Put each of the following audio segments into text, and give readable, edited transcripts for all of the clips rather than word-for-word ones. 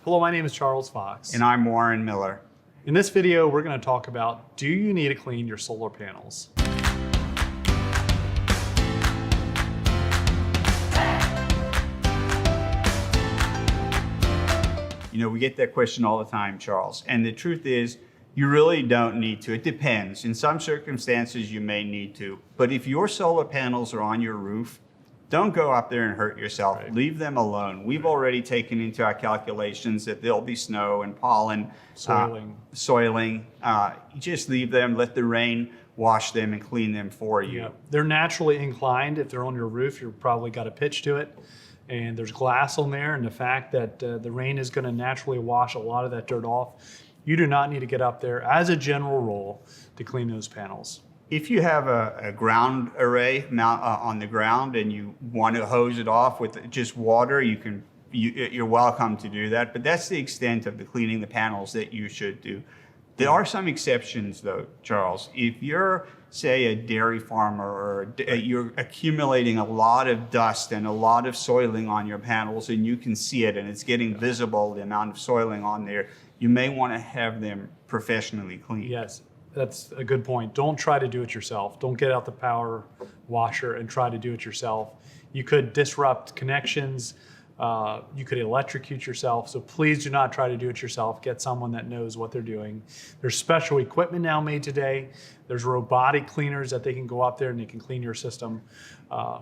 Hello, my name is Charles Fox. And I'm Warren Miller. In this video, we're going to talk about, do you need to clean your solar panels? You know, we get that question all the time, Charles. And the truth is, you really don't need to. It depends. In some circumstances, you may need to. But if your solar panels are on your roof, don't go up there and hurt yourself. Right. Leave them alone. We've already taken into our calculations that there'll be snow and pollen, soiling. You just leave them, let the rain wash them and clean them for you. Yeah. They're naturally inclined. If they're on your roof, you've probably got a pitch to it. And there's glass on there. And the fact that the rain is going to naturally wash a lot of that dirt off, you do not need to get up there as a general rule to clean those panels. If you have a ground array mount on the ground and you want to hose it off with just water, you're welcome to do that. But that's the extent of the cleaning the panels that you should do. There are some exceptions though, Charles. If you're, say, a dairy farmer or you're accumulating a lot of dust and a lot of soiling on your panels and you can see it and it's getting visible, the amount of soiling on there, you may want to have them professionally cleaned. Yes. That's a good point. Don't try to do it yourself. Don't get out the power washer and try to do it yourself. You could disrupt connections. You could electrocute yourself. So please do not try to do it yourself. Get someone that knows what they're doing. There's special equipment now made today. There's robotic cleaners that they can go up there and they can clean your system. And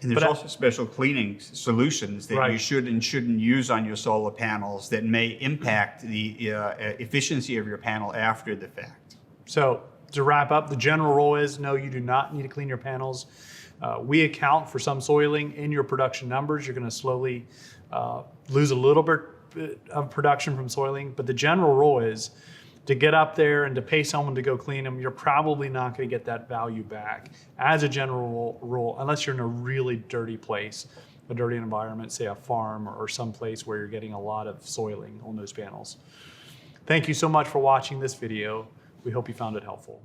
there's also special cleaning solutions that you should and shouldn't use on your solar panels that may impact the efficiency of your panel after the fact. So to wrap up, the general rule is no, you do not need to clean your panels. We account for some soiling in your production numbers. You're going to slowly lose a little bit of production from soiling, but the general rule is to get up there and to pay someone to go clean them, you're probably not going to get that value back as a general rule, unless you're in a really dirty place, a dirty environment, say a farm or some place where you're getting a lot of soiling on those panels. Thank you so much for watching this video. We hope you found it helpful.